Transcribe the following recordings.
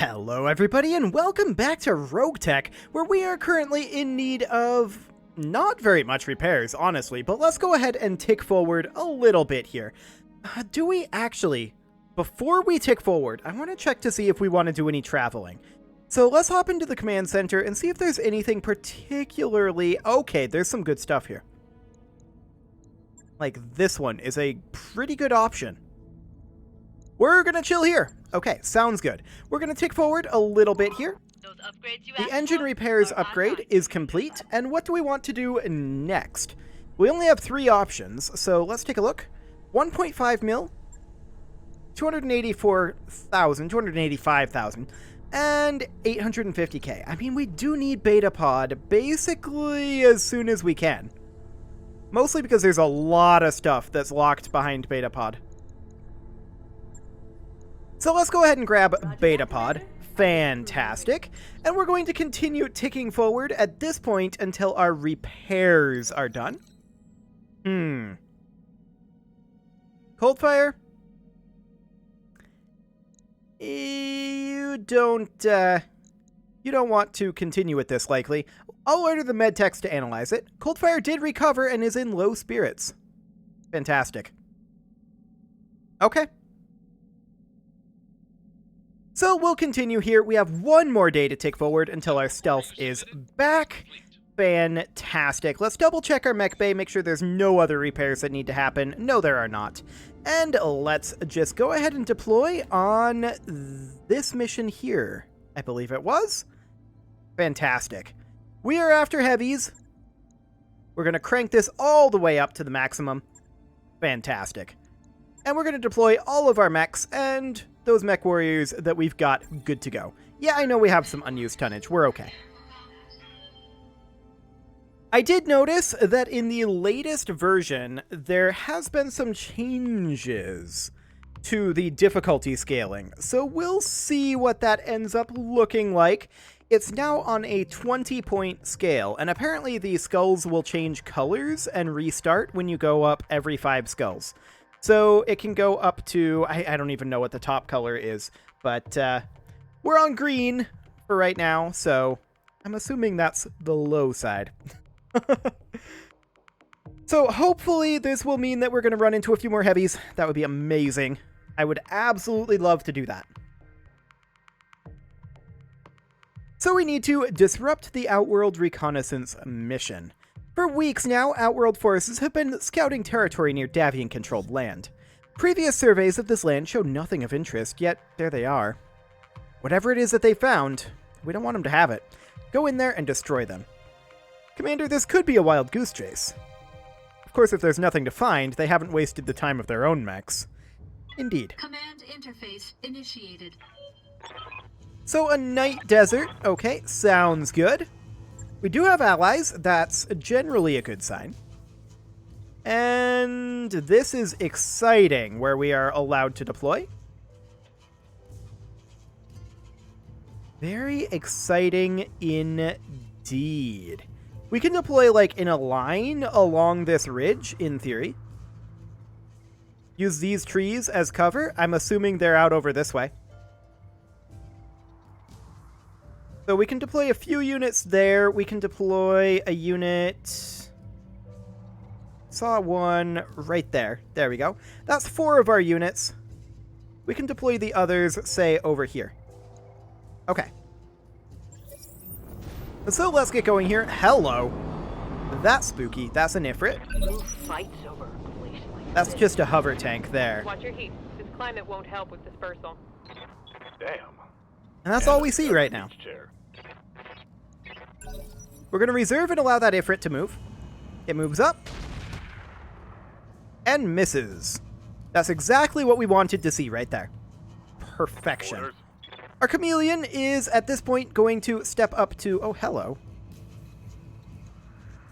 Hello everybody and welcome back to RogueTech, where we are currently in need of not very much repairs, honestly, but let's go ahead and tick forward a little bit here. Do we actually, before we tick forward, I want to check to see if we want to do any traveling. So let's hop into the command center and see if there's anything particularly... Okay, there's some good stuff here. Like this one is a pretty good option. We're gonna chill here. Okay, sounds good. We're gonna tick forward a little bit here. The engine repairs upgrade is complete, and what do we want to do next? We only have 3 options, so let's take a look. 1.5 mil, 285,000, and 850k. I mean, we do need beta pod basically as soon as we can. Mostly because there's a lot of stuff that's locked behind beta pod. So let's go ahead and grab beta pod. Fantastic. And we're going to continue ticking forward at this point until our repairs are done. Coldfire? You don't want to continue with this, likely. I'll order the med techs to analyze it. Coldfire did recover and is in low spirits. Fantastic. Okay. So we'll continue here. We have one more day to tick forward until our stealth is back. Fantastic. Let's double check our mech bay, make sure there's no other repairs that need to happen. No, there are not. And let's just go ahead and deploy on this mission here. I believe it was. Fantastic. We are after heavies. We're going to crank this all the way up to the maximum. Fantastic. And we're going to deploy all of our mechs and those mech warriors that we've got good to go. Yeah, I know we have some unused tonnage. We're okay. I did notice that in the latest version, there has been some changes to the difficulty scaling. So we'll see what that ends up looking like. It's now on a 20-point scale, and apparently the skulls will change colors and restart when you go up every 5 skulls. So it can go up to, I don't even know what the top color is, but we're on green for right now, so I'm assuming that's the low side. So hopefully this will mean that we're going to run into a few more heavies. That would be amazing. I would absolutely love to do that. So we need to disrupt the Outworld Reconnaissance mission. For weeks now, Outworld forces have been scouting territory near Davian-controlled land. Previous surveys of this land showed nothing of interest, yet there they are. Whatever it is that they found, we don't want them to have it. Go in there and destroy them. Commander, this could be a wild goose chase. Of course, if there's nothing to find, they haven't wasted the time of their own mechs. Indeed. Command interface initiated. So a night desert, okay, sounds good. We do have allies, that's generally a good sign. And this is exciting, where we are allowed to deploy. Very exciting indeed. We can deploy, like, in a line along this ridge, in theory. Use these trees as cover. I'm assuming they're out over this way. So we can deploy a few units there. We can deploy a unit... Saw one right there. There we go. That's 4 of our units. We can deploy the others, say, over here. Okay. So let's get going here. Hello. That's spooky. That's an Ifrit. That's just a hover tank there. Watch your heat. This climate won't help with dispersal. Damn. And that's all we see right now. We're going to reserve and allow that Ifrit to move. It moves up. And misses. That's exactly what we wanted to see right there. Perfection. Orders. Our chameleon is, at this point, going to step up to... Oh, hello.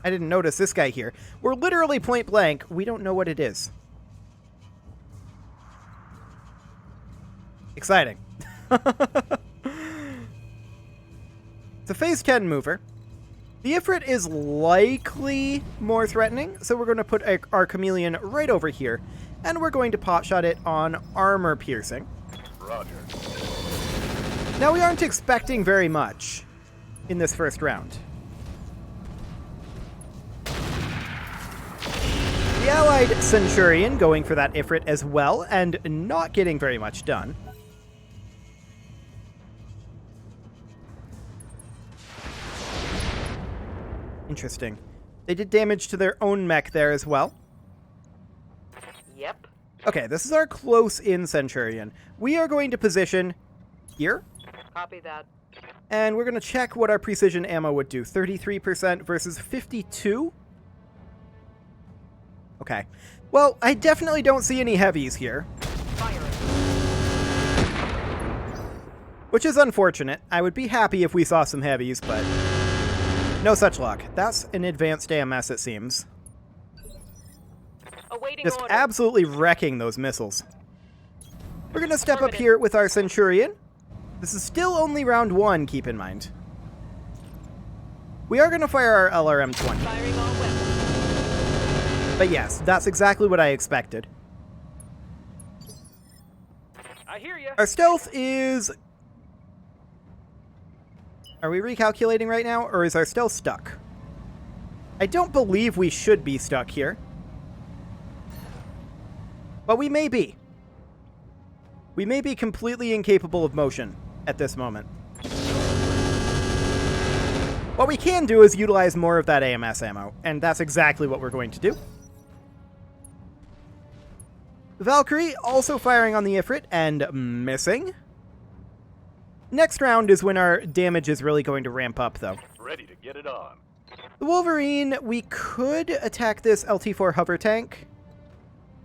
I didn't notice this guy here. We're literally point blank. We don't know what it is. Exciting. It's a phase 10 mover. The Ifrit is likely more threatening, so we're going to put our chameleon right over here, and we're going to potshot it on armor piercing. Roger. Now, we aren't expecting very much in this first round. The allied Centurion going for that Ifrit as well, and not getting very much done. Interesting. They did damage to their own mech there as well. Yep. Okay, this is our close-in Centurion. We are going to position here. Copy that. And we're going to check what our precision ammo would do. 33% versus 52? Okay. Well, I definitely don't see any heavies here. Fire it. Which is unfortunate. I would be happy if we saw some heavies, but no such luck. That's an advanced AMS, it seems. Awaiting Just order. absolutely wrecking those missiles. We're going to step up here with our Centurion. This is still only round 1, keep in mind. We are going to fire our LRM-20. Firing all weapons. But yes, that's exactly what I expected. I hear you. Our stealth is... Are we recalculating right now, or is our stealth stuck? I don't believe we should be stuck here. But we may be. We may be completely incapable of motion at this moment. What we can do is utilize more of that AMS ammo, and that's exactly what we're going to do. Valkyrie also firing on the Ifrit and missing. Next round is when our damage is really going to ramp up, though. Ready to get it on. The Wolverine, we could attack this LT-4 hover tank,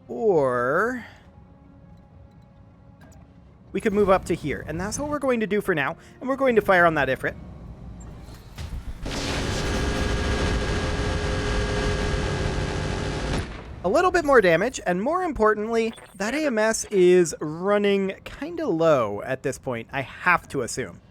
or we could move up to here, and that's what we're going to do for now, and we're going to fire on that Ifrit. A little bit more damage, and more importantly, that AMS is running kind of low at this point, I have to assume.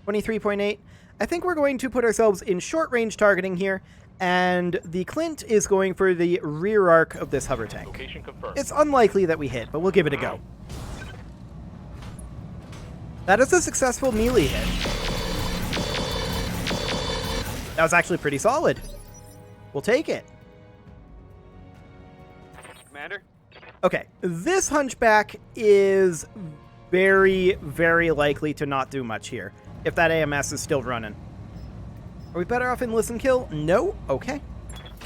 23.8. I think we're going to put ourselves in short-range targeting here, and the Clint is going for the rear arc of this hover tank. Location confirmed. It's unlikely that we hit, but we'll give it a go. That is a successful melee hit. That was actually pretty solid. We'll take it. Commander? Okay, this Hunchback is very, very likely to not do much here, if that AMS is still running. Are we better off in listen kill? No? Okay.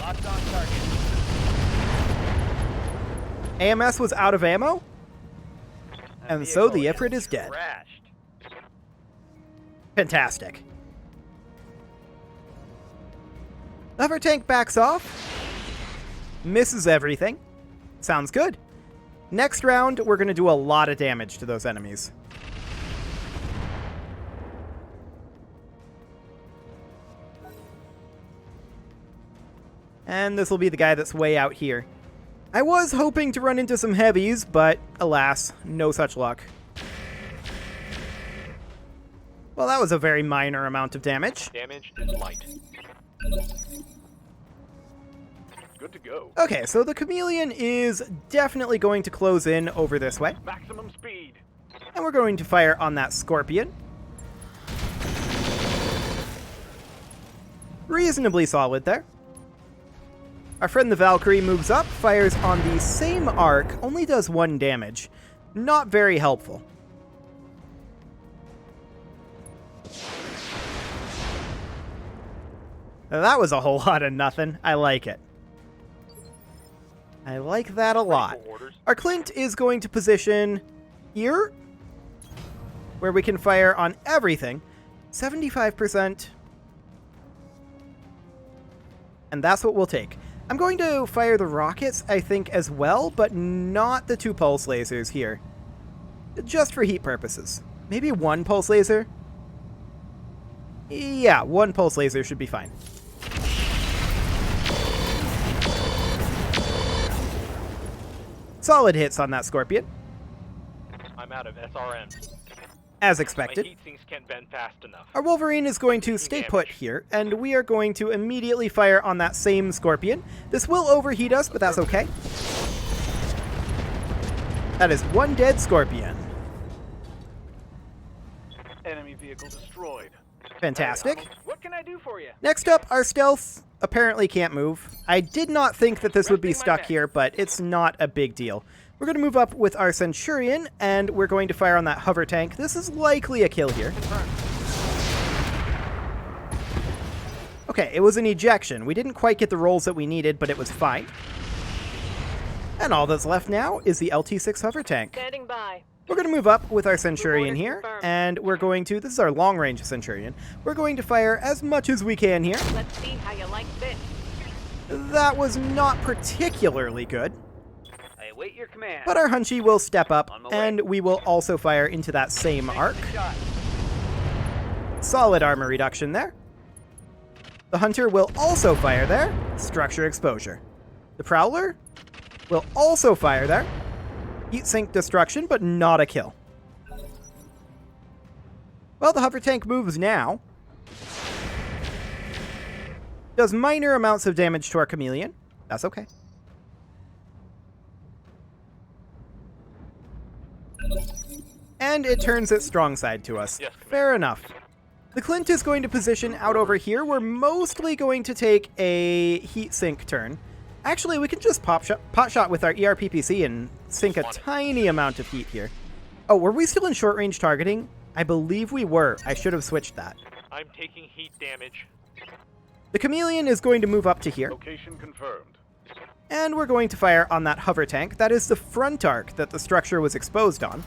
Locked on target. AMS was out of ammo, and so the Ifrit is dead. Crashed. Fantastic. The hover tank backs off, misses everything. Sounds good. Next round, we're going to do a lot of damage to those enemies. And this will be the guy that's way out here. I was hoping to run into some heavies, but alas, no such luck. Well, that was a very minor amount of damage. Damage is light. Good to go. Okay, so the Chameleon is definitely going to close in over this way. Maximum speed. And we're going to fire on that Scorpion. Reasonably solid there. Our friend the Valkyrie moves up, fires on the same arc, only does 1 damage. Not very helpful. That was a whole lot of nothing. I like it. I like that a lot. Our Clint is going to position here, where we can fire on everything. 75%. And that's what we'll take. I'm going to fire the rockets, I think, as well, but not the 2 pulse lasers here. Just for heat purposes. Maybe 1 pulse laser? Yeah, 1 pulse laser should be fine. Solid hits on that Scorpion. I'm out of SRM. As My expected. heat sinks can't bend fast enough. Our Wolverine is going to stay put here, and we are going to immediately fire on that same Scorpion. This will overheat us, but that's okay. That is 1 dead Scorpion. Enemy vehicle destroyed. Fantastic. What can I do for you? Next up, our stealth apparently can't move. I did not think that this would be stuck here, but it's not a big deal. We're going to move up with our Centurion, and we're going to fire on that hover tank. This is likely a kill here. Okay, it was an ejection. We didn't quite get the rolls that we needed, but it was fine. And all that's left now is the LT-6 hover tank. Standing by. We're going to move up with our Centurion here, and we're going to, this is our long-range Centurion, we're going to fire as much as we can here. Let's see how you like this. That was not particularly good, I await your command. but our Hunchy will step up, On my way. and we will also fire into that same arc. Shot. Solid armor reduction there. The Hunter will also fire there. Structure exposure. The Prowler will also fire there. Heat sink destruction, but not a kill. Well, the hover tank moves now. Does minor amounts of damage to our Chameleon. That's okay. And it turns its strong side to us. Yes, Commander. Fair enough. The Clint is going to position out over here. We're mostly going to take a heat sink turn. Actually, we can just pot shot with our ERPPC and sink a tiny amount of heat here. Oh, were we still in short range targeting? I believe we were. I should have switched that. I'm taking heat damage. The Chameleon is going to move up to here, Location confirmed. and we're going to fire on that hover tank. That is the front arc that the structure was exposed on.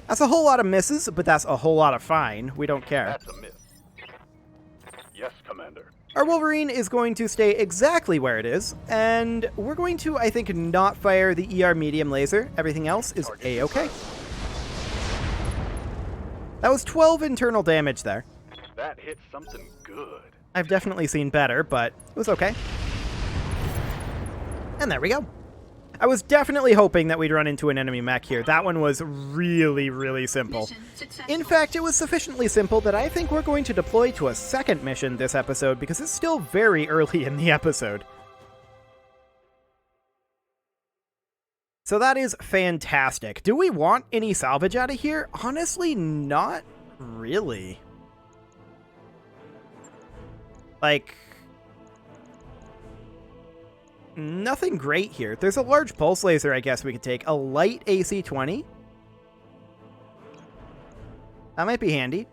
That's a whole lot of misses, but that's a whole lot of fine. We don't care. That's a miss. Yes, Commander. Our Wolverine is going to stay exactly where it is, and we're going to, I think, not fire the ER medium laser. Everything else is A-okay. That was 12 internal damage there. That hit something good. I've definitely seen better, but it was okay. And there we go. I was definitely hoping that we'd run into an enemy mech here. That one was really, really simple. Mission successful. In fact, it was sufficiently simple that I think we're going to deploy to a second mission this episode because it's still very early in the episode. So that is fantastic. Do we want any salvage out of here? Honestly, not really. Like, nothing great here. There's a large pulse laser I guess we could take. A light AC-20. That might be handy.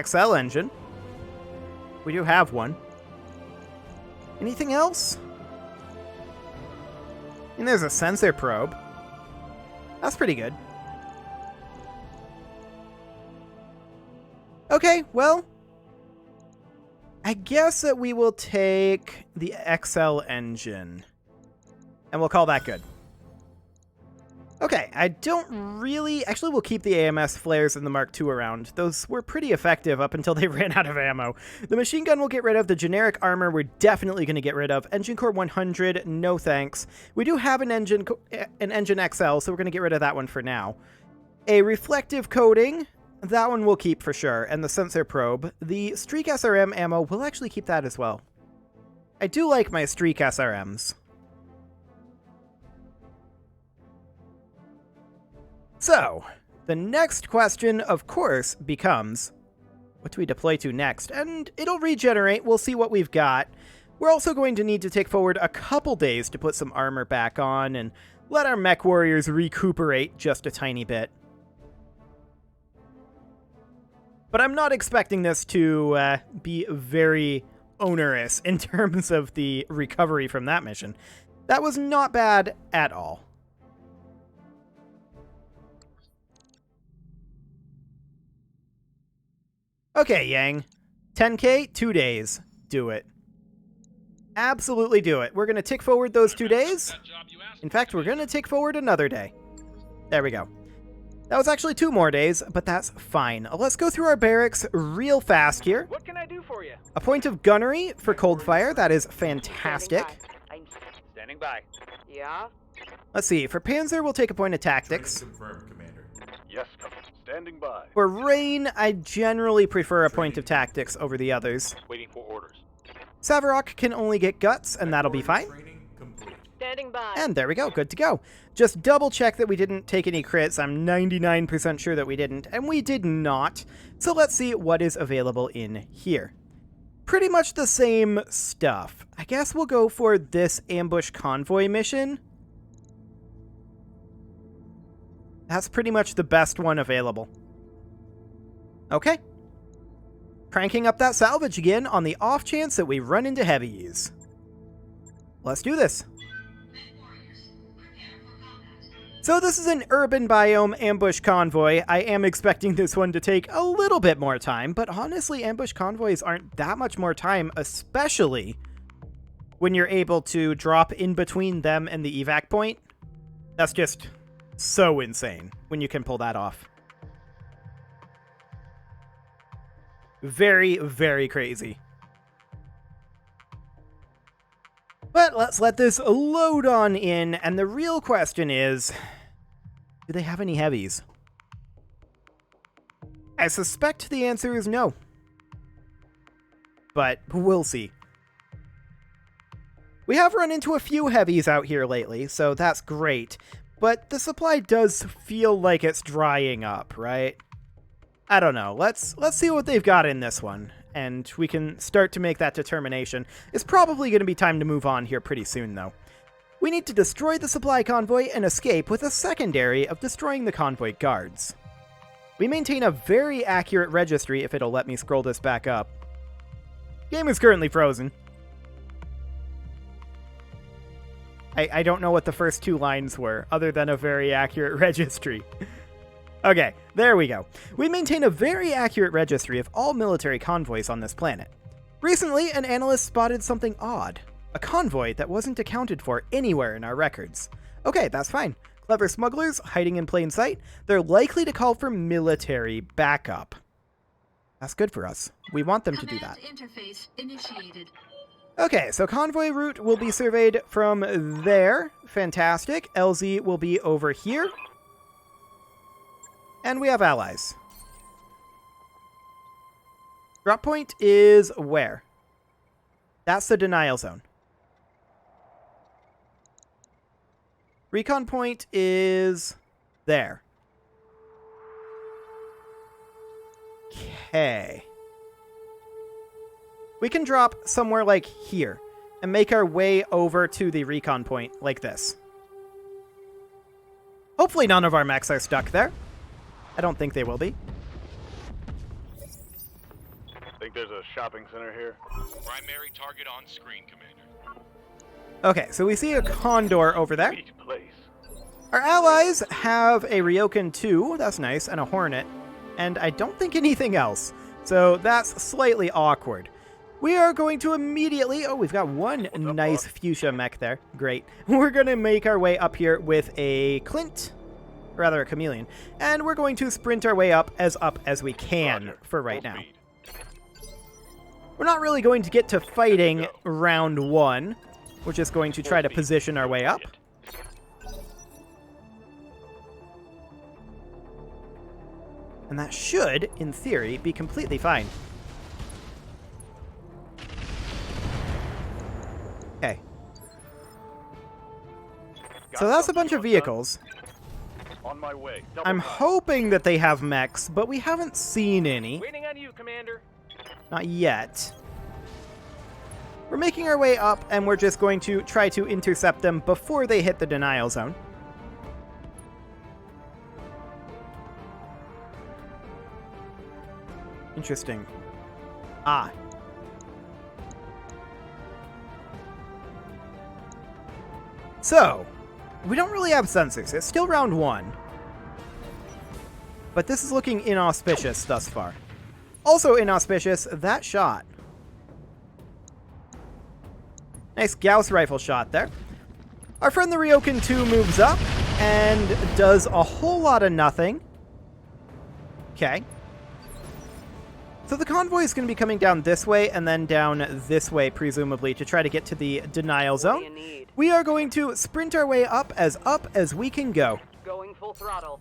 XL engine. We do have one. Anything else? And there's a sensor probe. That's pretty good. Okay, well, I guess that we will take the XL engine. And we'll call that good. Okay, I don't really... Actually, we'll keep the AMS flares and the Mark II around. Those were pretty effective up until they ran out of ammo. The machine gun we'll get rid of. The generic armor we're definitely going to get rid of. Engine Core 100, no thanks. We do have an Engine XL, so we're going to get rid of that one for now. A reflective coating, that one we'll keep for sure. And the sensor probe. The Streak SRM ammo, we'll actually keep that as well. I do like my Streak SRMs. So, the next question, of course, becomes, what do we deploy to next? And it'll regenerate. We'll see what we've got. We're also going to need to take forward a couple days to put some armor back on and let our mech warriors recuperate just a tiny bit. But I'm not expecting this to be very onerous in terms of the recovery from that mission. That was not bad at all. Okay, Yang. 10K, 2 days. Do it. Absolutely do it. We're going to tick forward those 2 days. In fact, we're going to tick forward another day. There we go. That was actually 2 more days, but that's fine. Let's go through our barracks real fast here. What can I do for you? A point of gunnery for cold fire. That is fantastic. Standing by. Yeah? Let's see. For Panzer, we'll take a point of tactics. Confirmed, Commander. Yes, standing by. For Rain, I generally prefer a point of tactics over the others. Waiting for orders. Savarok can only get guts, and that'll be fine. Training complete. Standing by. And there we go, good to go. Just double check that we didn't take any crits. I'm 99% sure that we didn't, and we did not. So let's see what is available in here. Pretty much the same stuff. I guess we'll go for this ambush convoy mission. That's pretty much the best one available. Okay. Cranking up that salvage again on the off chance that we run into heavies. Let's do this. So this is an urban biome ambush convoy. I am expecting this one to take a little bit more time, but honestly, ambush convoys aren't that much more time, especially when you're able to drop in between them and the evac point. That's just so insane when you can pull that off. Very, very crazy. But let's let this load on in, and the real question is, do they have any heavies? I suspect the answer is no. But we'll see. We have run into a few heavies out here lately, so that's great. But the supply does feel like it's drying up, right? I don't know. Let's see what they've got in this one, and we can start to make that determination. It's probably going to be time to move on here pretty soon, though. We need to destroy the supply convoy and escape with a secondary of destroying the convoy guards. We maintain a very accurate registry if it'll let me scroll this back up. Game is currently frozen. I don't know what the first two lines were, other than a very accurate registry. Okay, there we go. We maintain a very accurate registry of all military convoys on this planet. Recently, an analyst spotted something odd. A convoy that wasn't accounted for anywhere in our records. Okay, that's fine. Clever smugglers hiding in plain sight. They're likely to call for military backup. That's good for us. We want them to do that. Interface initiated. Okay, so convoy route will be surveyed from there. Fantastic. LZ will be over here. And we have allies. Drop point is where? That's the denial zone. Recon point is there. Okay. We can drop somewhere like here and make our way over to the recon point like this. Hopefully none of our mechs are stuck there. I don't think they will be. Think there's a shopping center here? Primary target on screen, Commander. Okay, so we see a Condor over there. Sweet place. Our allies have a Ryokan 2, that's nice, and a Hornet. And I don't think anything else. So that's slightly awkward. We are going to immediately... Oh, we've got one nice fuchsia mech there. Great. We're going to make our way up here with a Clint. Rather, a Chameleon. And we're going to sprint our way up as we can for right now. We're not really going to get to fighting round one. We're just going to try to position our way up. And that should, in theory, be completely fine. Okay. So that's a bunch of vehicles. On my way. I'm hoping that they have mechs, but we haven't seen any. Waiting on you, Commander. Not yet. We're making our way up, and we're just going to try to intercept them before they hit the denial zone. Interesting. Ah. So, we don't really have sensors. It's still round one. But this is looking inauspicious thus far. Also inauspicious, that shot. Nice Gauss rifle shot there. Our friend the Ryokan 2 moves up and does a whole lot of nothing. Okay. So the convoy is going to be coming down this way and then down this way, presumably, to try to get to the denial zone. We are going to sprint our way up as we can go. Going full throttle.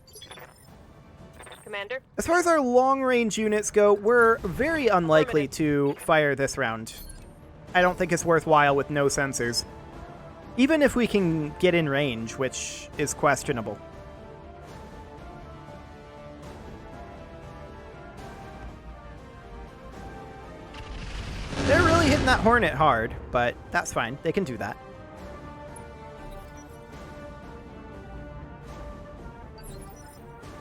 Commander? As far as our long-range units go, we're very unlikely to fire this round. I don't think it's worthwhile with no sensors. Even if we can get in range, which is questionable. They're really hitting that Hornet hard, but that's fine. They can do that.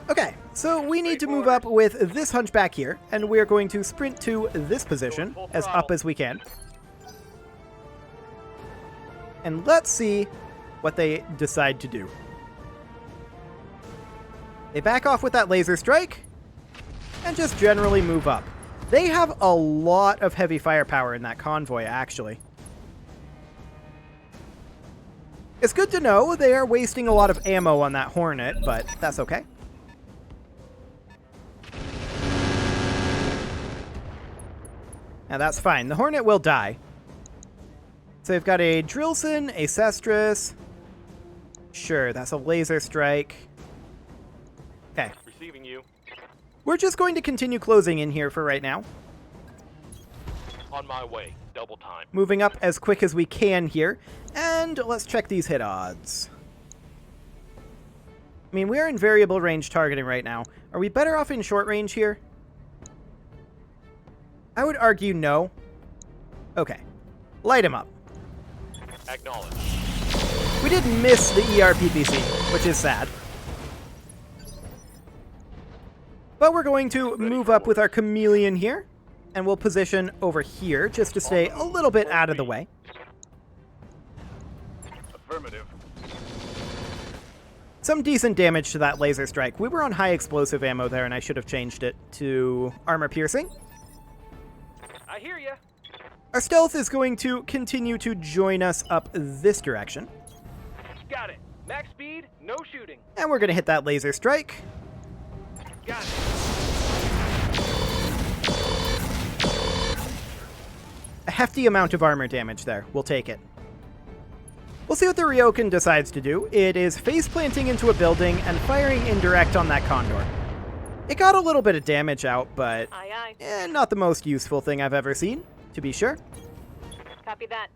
Okay, so we need to move up with this Hunchback here, and we're going to sprint to this position, as up as we can. And let's see what they decide to do. They back off with that laser strike, and just generally move up. They have a lot of heavy firepower in that convoy, actually. It's good to know they are wasting a lot of ammo on that Hornet, but that's okay. Now that's fine. The Hornet will die. So they've got a Drillson, a Sestris. Sure, that's a laser strike. Okay. Receiving you. We're just going to continue closing in here for right now. On my way. Double time. Moving up as quick as we can here. And let's check these hit odds. I mean, we're in variable range targeting right now. Are we better off in short range here? I would argue no. Okay. Light him up. Acknowledge. We did miss the ERPPC, which is sad. But we're going to move up with our Chameleon here, and we'll position over here just to stay a little bit out of the way. Affirmative. Some decent damage to that laser strike. We were on high explosive ammo there, and I should have changed it to armor piercing. I hear ya. Our stealth is going to continue to join us up this direction. Got it. Max speed, no shooting. And we're going to hit that laser strike. Got it. A hefty amount of armor damage there. We'll take it. We'll see what the Ryokan decides to do. It is face planting into a building and firing indirect on that Condor. It got a little bit of damage out, but Aye, aye. not the most useful thing I've ever seen, to be sure. Copy that.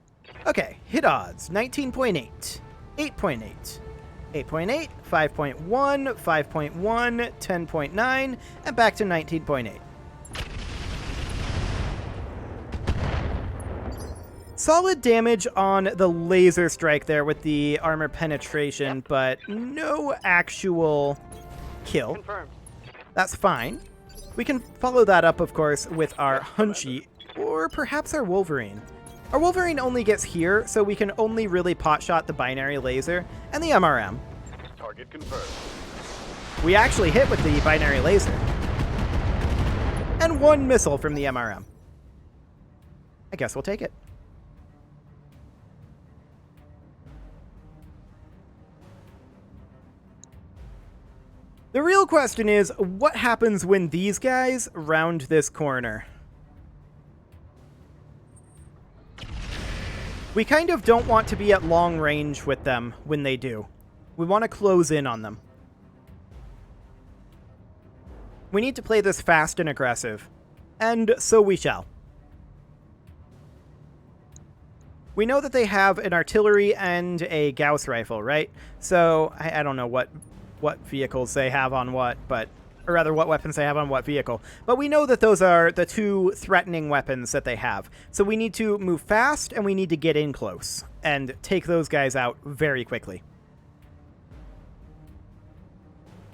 Okay, hit odds, 19.8, 8.8, 8.8, 5.1, 5.1, 10.9, and back to 19.8. Solid damage on the laser strike there with the armor penetration, but no actual kill. Confirmed. That's fine. We can follow that up, of course, with our Hunchy, or perhaps our Wolverine. Our Wolverine only gets here, so we can only really potshot the binary laser and the MRM. Target confirmed. We actually hit with the binary laser. And one missile from the MRM. I guess we'll take it. The real question is, what happens when these guys round this corner? We kind of don't want to be at long range with them when they do. We want to close in on them. We need to play this fast and aggressive. And so we shall. We know that they have an artillery and a Gauss rifle, right? So, I don't know what vehicles they have on what, but... Or rather, what weapons they have on what vehicle. But we know that those are the two threatening weapons that they have. So we need to move fast, and we need to get in close. And take those guys out very quickly.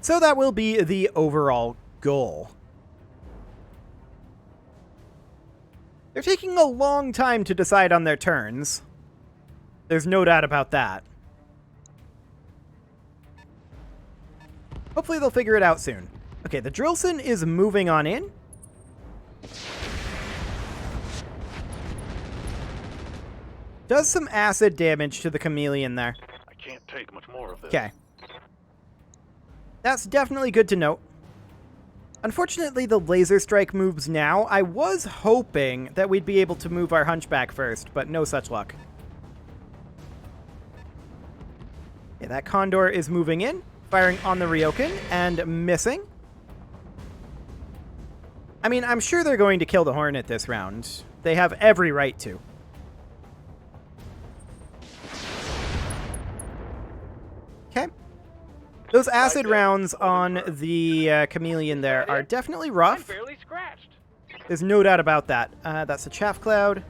So that will be the overall goal. They're taking a long time to decide on their turns. There's no doubt about that. Hopefully they'll figure it out soon. Okay, the Drillson is moving on in. Does some acid damage to the Chameleon there. I can't take much more of this. Okay. That's definitely good to note. Unfortunately, the laser strike moves now. I was hoping that we'd be able to move our Hunchback first, but no such luck. Okay, that Condor is moving in, firing on the Ryokan, and missing. I mean, I'm sure they're going to kill the Hornet this round. They have every right to. Those acid rounds on the chameleon there are definitely rough. Barely scratched. There's no doubt about that. That's a chaff cloud.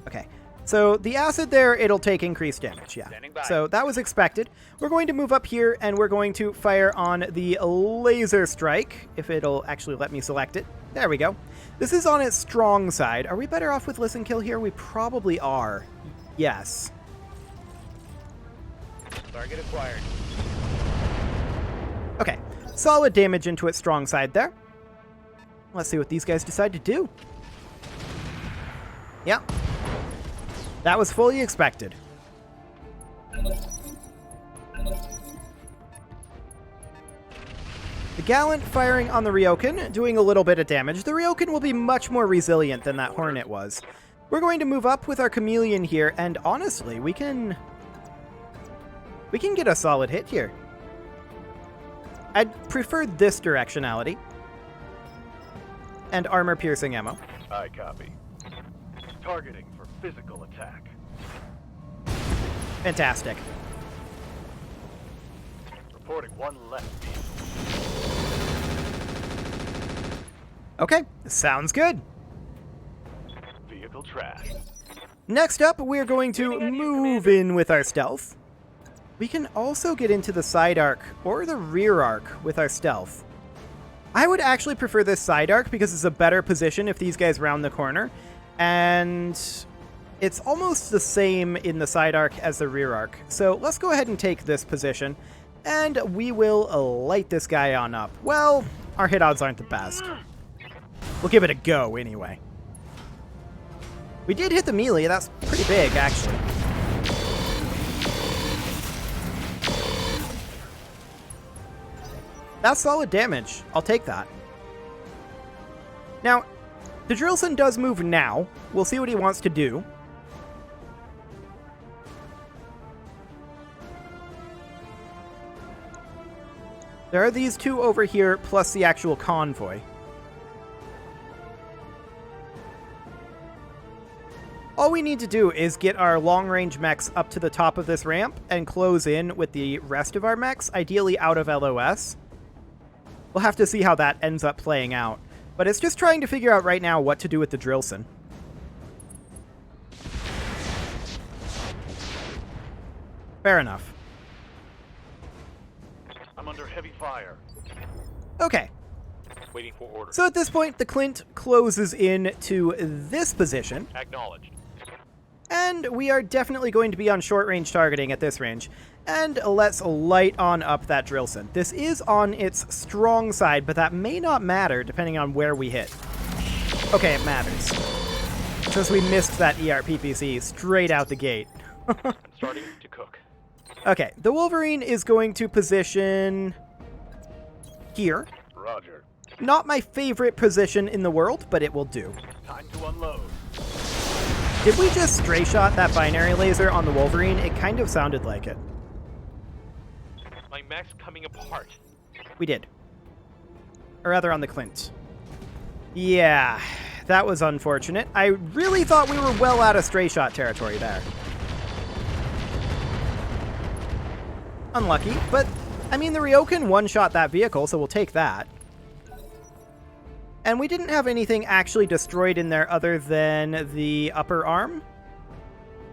Okay. So the acid there, it'll take increased damage, yeah. So that was expected. We're going to move up here, and we're going to fire on the laser strike, if it'll actually let me select it. There we go. This is on its strong side. Are we better off with listen kill here? We probably are. Yes. Target acquired. Okay. Solid damage into its strong side there. Let's see what these guys decide to do. Yeah. That was fully expected. The Gallant firing on the Ryokan, doing a little bit of damage. The Ryokan will be much more resilient than that Hornet was. We're going to move up with our Chameleon here, and honestly, we can get a solid hit here. I'd prefer this directionality. And armor-piercing ammo. I copy. Targeting for physical attack. Fantastic. Reporting one left vehicle. Okay, sounds good. Vehicle trash. Next up, we're going to move in with our stealth. We can also get into the side arc or the rear arc with our stealth. I would actually prefer this side arc because it's a better position if these guys round the corner. And it's almost the same in the side arc as the rear arc. So let's go ahead and take this position. And we will light this guy on up. Well, our hit odds aren't the best. We'll give it a go anyway. We did hit the melee. That's pretty big, actually. That's solid damage. I'll take that. Now, the Drillson does move now. We'll see what he wants to do. There are these two over here, plus the actual convoy. All we need to do is get our long-range mechs up to the top of this ramp and close in with the rest of our mechs, ideally out of LOS. We'll have to see how that ends up playing out. But it's just trying to figure out right now what to do with the Drillson. Fair enough. I'm under heavy fire. Okay. Waiting for orders. So at this point, the Clint closes in to this position. Acknowledged. And we are definitely going to be on short-range targeting at this range. And let's light on up that Drillson. This is on its strong side, but that may not matter depending on where we hit. Okay, it matters. Since we missed that ERPPC straight out the gate. I'm starting to cook. Okay, the Wolverine is going to position here. Roger. Not my favorite position in the world, but it will do. Time to unload. Did we just stray shot that binary laser on the Wolverine? It kind of sounded like it. My mech's coming apart. We did. Or rather on the Clint. Yeah, that was unfortunate. I really thought we were well out of stray shot territory there. Unlucky, but I mean the Ryokan one-shot that vehicle, so we'll take that. And we didn't have anything actually destroyed in there other than the upper arm.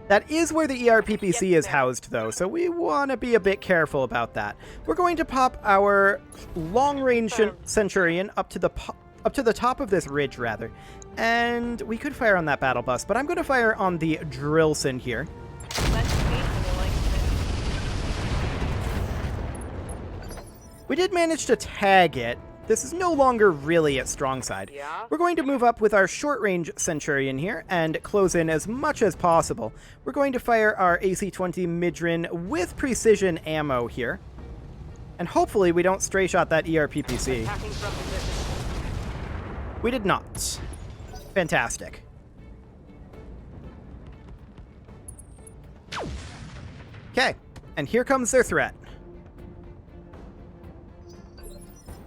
That is where the ERPPC is housed, though, so we want to be a bit careful about that. We're going to pop our long-range Centurion up to the top of this ridge, rather. And we could fire on that battle bus, but I'm going to fire on the Drillson here. We did manage to tag it. This is no longer really its strong side. Yeah? We're going to move up with our short-range Centurion here and close in as much as possible. We're going to fire our AC-20 Midran with precision ammo here. And hopefully we don't stray shot that ERPPC. Attacking from position. We did not. Fantastic. Okay, and here comes their threat.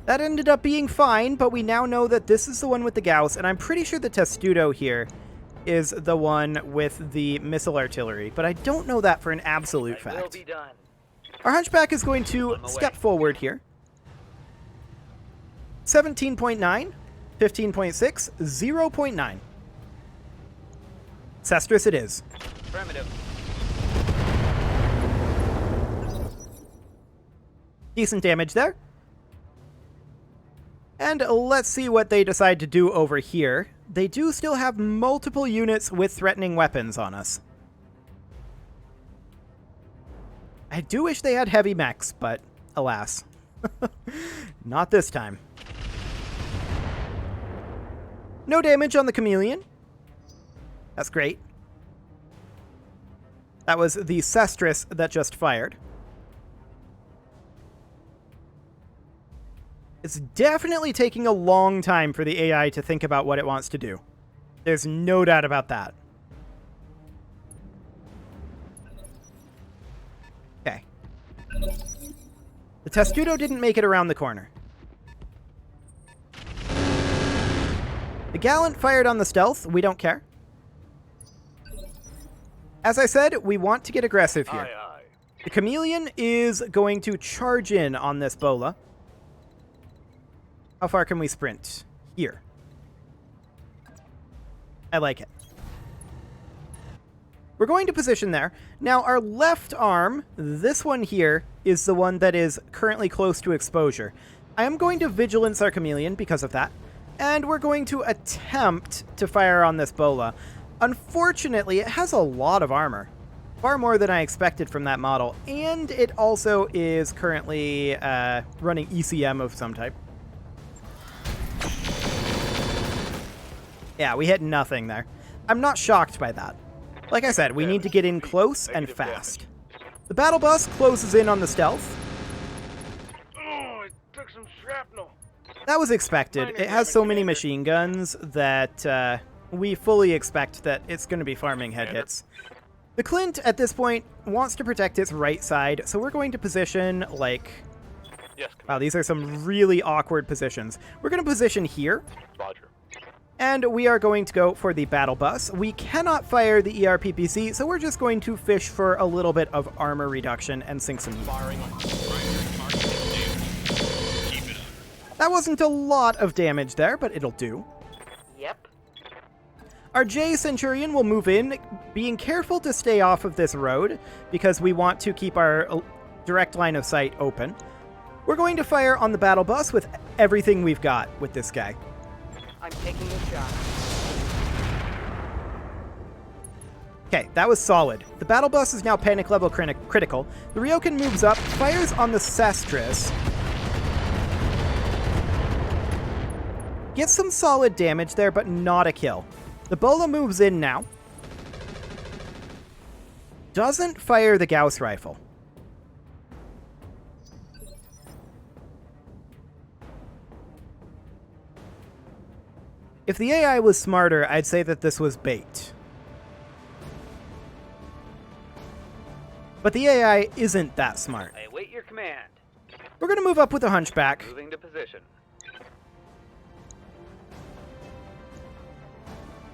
That ended up being fine, but we now know that this is the one with the Gauss, and I'm pretty sure the Testudo here is the one with the missile artillery, but I don't know that for an absolute Will fact. be done. Our Hunchback is going to step forward here. 17.9, 15.6, 0.9. Sestrus it is. Affirmative. Decent damage there. And let's see what they decide to do over here. They do still have multiple units with threatening weapons on us. I do wish they had heavy mechs, but alas. Not this time. No damage on the Chameleon. That's great. That was the Sestrus that just fired. It's definitely taking a long time for the AI to think about what it wants to do. There's no doubt about that. Okay. The Testudo didn't make it around the corner. The Gallant fired on the Stealth. We don't care. As I said, we want to get aggressive here. Aye, aye. The Chameleon is going to charge in on this Bola. How far can we sprint? Here. I like it. We're going to position there. Now, our left arm, this one here, is the one that is currently close to exposure. I am going to Vigilance our Chameleon because of that. And we're going to attempt to fire on this Bola. Unfortunately, it has a lot of armor. Far more than I expected from that model. And it also is currently running ECM of some type. Yeah, we hit nothing there. I'm not shocked by that. Like I said, we need to get in close and fast. The battle bus closes in on the Stealth. Oh, I took some shrapnel. That was expected. It has so many machine guns that we fully expect that it's going to be farming head hits. The Clint, at this point, wants to protect its right side, so we're going to position, like... Yes, Wow, these are some really awkward positions. We're going to position here. Roger. And we are going to go for the battle bus. We cannot fire the ERPPC, so we're just going to fish for a little bit of armor reduction and sink some heat. Primary target is damaged. Keep it up. That wasn't a lot of damage there, but it'll do. Yep. Our J Centurion will move in, being careful to stay off of this road, because we want to keep our direct line of sight open. We're going to fire on the battle bus with everything we've got with this guy. I'm taking a shot. Okay, that was solid. The battle bus is now panic level critical. The Ryokan moves up, fires on the Sestrus. Gets some solid damage there, but not a kill. The Bola moves in now. Doesn't fire the Gauss rifle. If the AI was smarter, I'd say that this was bait. But the AI isn't that smart. I await your command. We're going to move up with the Hunchback. Moving to position.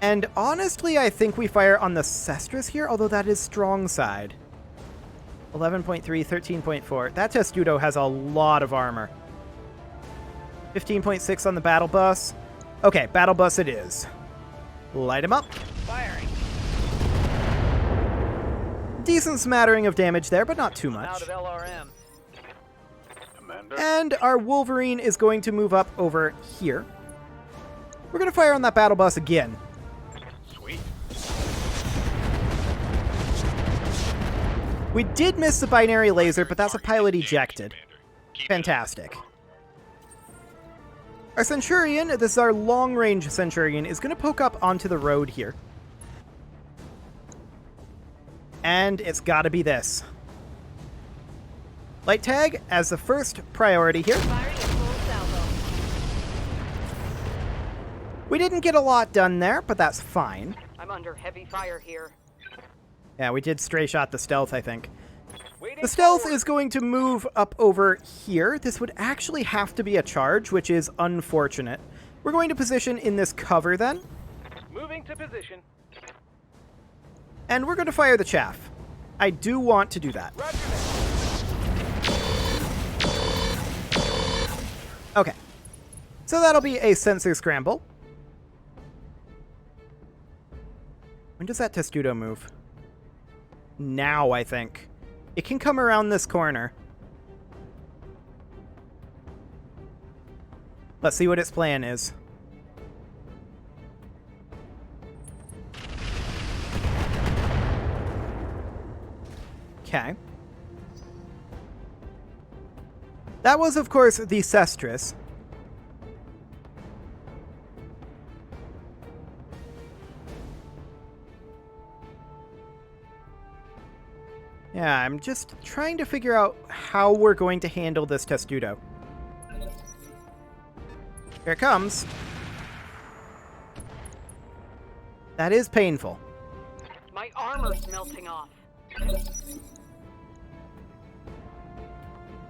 And honestly, I think we fire on the Sestrus here, although that is strong side. 11.3, 13.4. That Testudo has a lot of armor. 15.6 on the battle bus. Okay, battle bus it is. Light him up. Firing. Decent smattering of damage there, but not too Out much. of LRM. Commander. And our Wolverine is going to move up over here. We're going to fire on that battle bus again. Sweet. We did miss the binary laser, but that's a pilot ejected. Fantastic. Our Centurion, this is our long-range Centurion, is going to poke up onto the road here. And it's got to be this. Light tag as the first priority here. Firing a full salvo. We didn't get a lot done there, but that's fine. I'm under heavy fire here. Yeah, we did stray shot the Stealth, I think. Waiting The Stealth forward. is going to move up over here. This would actually have to be a charge, which is unfortunate. We're going to position in this cover then, Moving to position. and we're going to fire the chaff. I do want to do that. Roger that. Okay. So that'll be a sensor scramble. When does that Testudo move? Now, I think. It can come around this corner. Let's see what its plan is. Okay. That was, of course, the Cestrus. Yeah, I'm just trying to figure out how we're going to handle this Testudo. Here it comes. That is painful. My armor's melting off.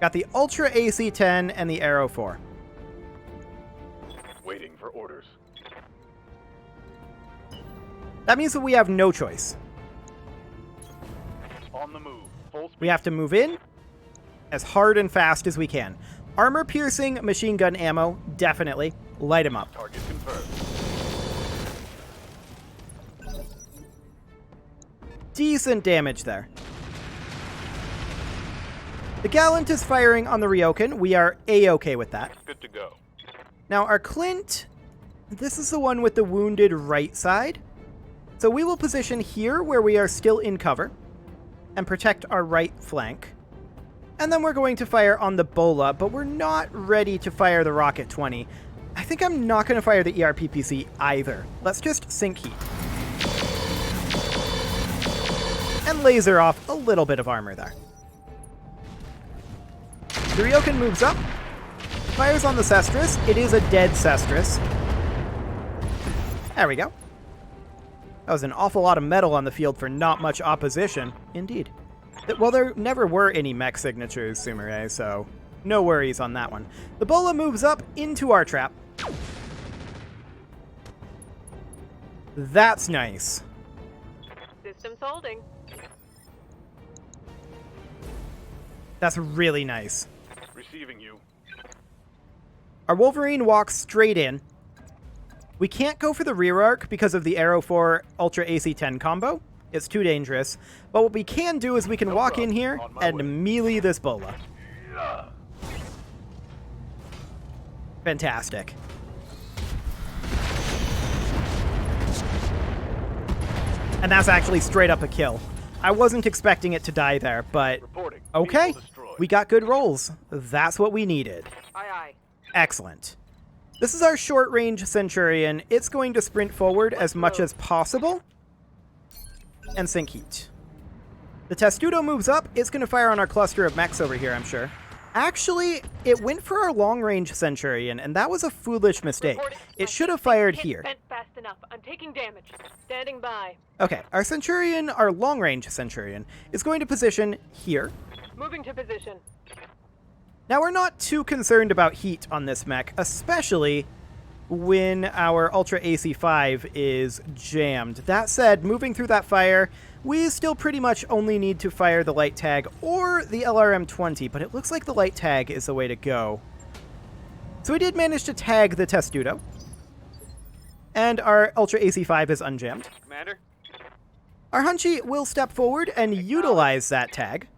Got the Ultra AC-10 and the Arrow 4. Waiting for orders. That means that we have no choice. On the move. Full speed. We have to move in as hard and fast as we can. Armor-piercing machine gun ammo, definitely. Light him up. Target confirmed. Decent damage there. The Gallant is firing on the Ryokan. We are A-okay with that. Good to go. Now, our Clint, this is the one with the wounded right side. So we will position here where we are still in cover and protect our right flank. And then we're going to fire on the Bola, but we're not ready to fire the Rocket 20. I think I'm not going to fire the ERPPC either. Let's just sink heat. And laser off a little bit of armor there. The Ryokan moves up, fires on the Cestrus. It is a dead Cestrus. There we go. That was an awful lot of metal on the field for not much opposition. Indeed. Well, there never were any mech signatures, Sumire, so no worries on that one. The Bola moves up into our trap. That's nice. Systems holding. That's really nice. Receiving you. Our Wolverine walks straight in. We can't go for the rear arc because of the Arrow 4 Ultra AC-10 combo. It's too dangerous. But what we can do is we can walk in here and melee this Bola. Fantastic. And that's actually straight up a kill. I wasn't expecting it to die there, but Reporting. okay. Vehicle destroyed. We got good rolls. That's what we needed. Aye, aye. Excellent. This is our short-range Centurion. It's going to sprint forward as much as possible and sink heat. The Testudo moves up. It's going to fire on our cluster of mechs over here, I'm sure. Actually, it went for our long-range Centurion, and that was a foolish mistake. It should have fired here. Bent fast enough. I'm taking damage. Standing by. Okay, our Centurion, our long-range Centurion, is going to position here. Moving to position. Now, we're not too concerned about heat on this mech, especially when our Ultra AC-5 is jammed. That said, moving through that fire, we still pretty much only need to fire the light tag or the LRM-20, but it looks like the light tag is the way to go. So we did manage to tag the Testudo, and our Ultra AC-5 is unjammed. Commander? Our Hunchy will step forward and utilize that tag.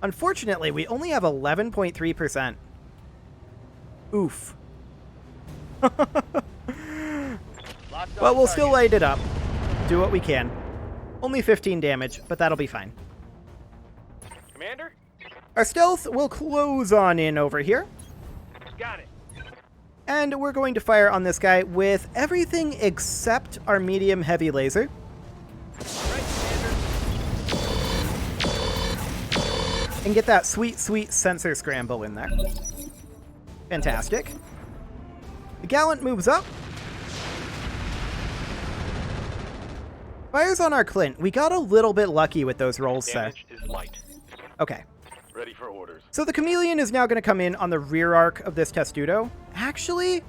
Unfortunately, we only have 11.3%. Oof. Well, we'll still light it up. Do what we can. Only 15 damage, but that'll be fine. Commander? Our stealth will close on in over here. Got it. And we're going to fire on this guy with everything except our medium-heavy laser. Right, Commander. And get that sweet, sweet sensor scramble in there. Fantastic. The Gallant moves up. Fires on our Clint. We got a little bit lucky with those rolls there. Damage is light. Okay. Ready for orders. So the Chameleon is now going to come in on the rear arc of this Testudo. Actually,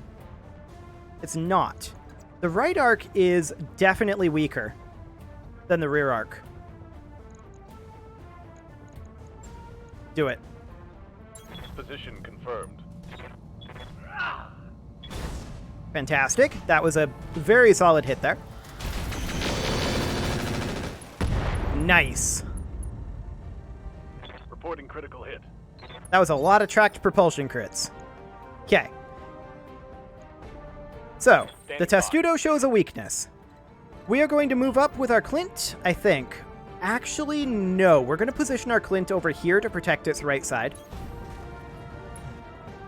it's not. The right arc is definitely weaker than the rear arc. Do it. Position confirmed. Fantastic. That was a very solid hit there. Nice. Reporting critical hit. That was a lot of tracked propulsion crits. Okay. So, the Testudo shows a weakness. We are going to move up with our Clint, I think. Actually, no. We're going to position our Clint over here to protect its right side.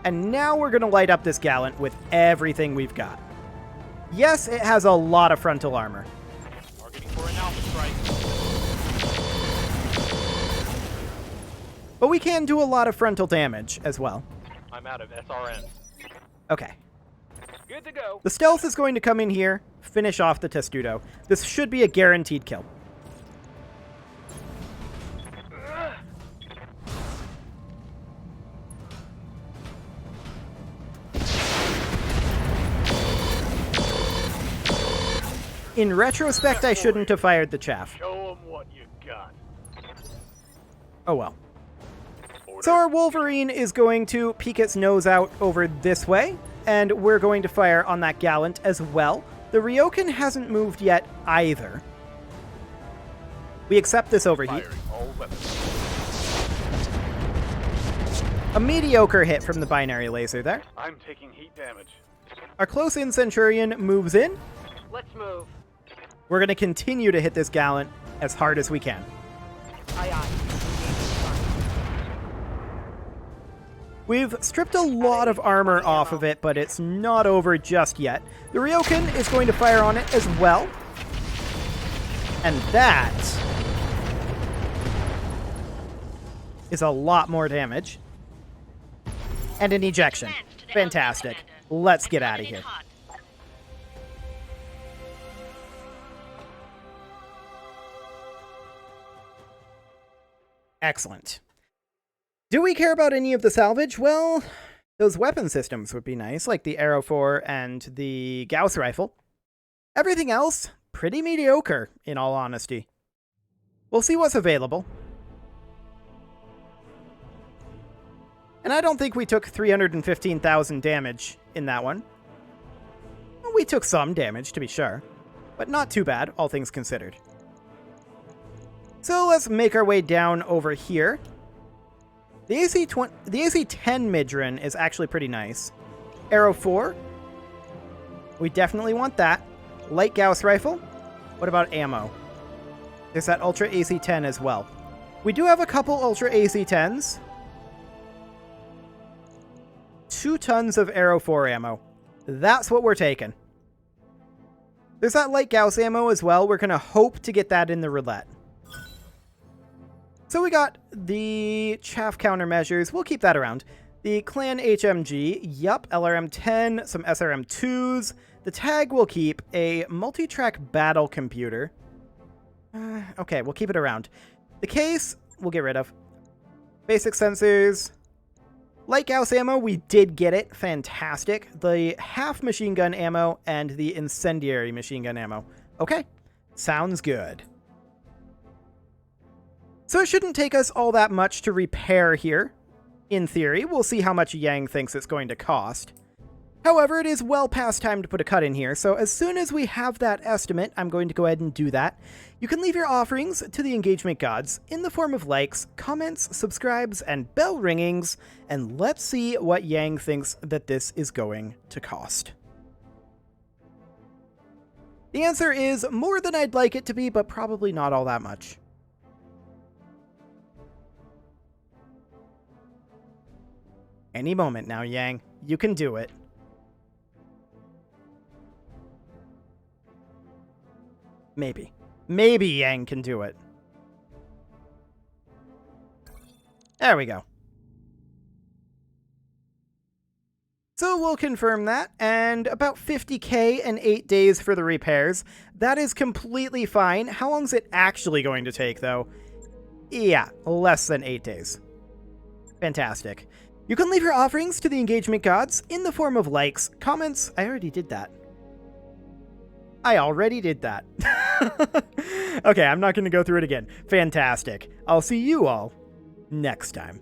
And now we're going to light up this Gallant with everything we've got. Yes, it has a lot of frontal armor. Targeting for an alpha strike. But we can do a lot of frontal damage as well. I'm out of SRN. Okay. Good to go. The Stealth is going to come in here, finish off the Testudo. This should be a guaranteed kill. In retrospect, I shouldn't have fired the chaff. Show 'em what you got. Oh well. So our Wolverine is going to peek its nose out over this way, and we're going to fire on that Gallant as well. The Ryokan hasn't moved yet either. We accept this overheat. Firing all weapons. A mediocre hit from the binary laser there. I'm taking heat damage. Our close-in Centurion moves in. Let's move. We're going to continue to hit this Gallant as hard as we can. Aye, aye. We've stripped a lot of armor off of it, but it's not over just yet. The Ryokan is going to fire on it as well. And that is a lot more damage. And an ejection. Fantastic. Let's get out of here. Excellent. Do we care about any of the salvage? Well, those weapon systems would be nice, like the Arrow 4 and the Gauss rifle. Everything else, pretty mediocre, in all honesty. We'll see what's available. And I don't think we took 315,000 damage in that one. We took some damage, to be sure, but not too bad, all things considered. So let's make our way down over here. The AC-10 Midran is actually pretty nice. Arrow 4. We definitely want that. Light Gauss rifle. What about ammo? There's that Ultra AC-10 as well. We do have a couple Ultra AC-10s. 2 tons of Arrow 4 ammo. That's what we're taking. There's that Light Gauss ammo as well. We're going to hope to get that in the roulette. So we got the chaff countermeasures. We'll keep that around. The Clan HMG. Yup. LRM-10. Some SRM-2s. The tag we'll keep. A multi-track battle computer. Okay, we'll keep it around. The case, we'll get rid of. Basic sensors. Light Gauss ammo, we did get it. Fantastic. The half machine gun ammo and the incendiary machine gun ammo. Okay, sounds good. So it shouldn't take us all that much to repair here. In theory, we'll see how much Yang thinks it's going to cost. However, it is well past time to put a cut in here, so as soon as we have that estimate, I'm going to go ahead and do that. You can leave your offerings to the engagement gods in the form of likes, comments, subscribes, and bell ringings, and let's see what Yang thinks that this is going to cost. The answer is more than I'd like it to be, but probably not all that much. Any moment now, Yang. You can do it. Maybe. Maybe Yang can do it. There we go. So we'll confirm that, and about 50k and 8 days for the repairs. That is completely fine. How long is it actually going to take, though? Yeah, less than 8 days. Fantastic. You can leave your offerings to the engagement gods in the form of likes, comments. I already did that. Okay, I'm not going to go through it again. Fantastic. I'll see you all next time.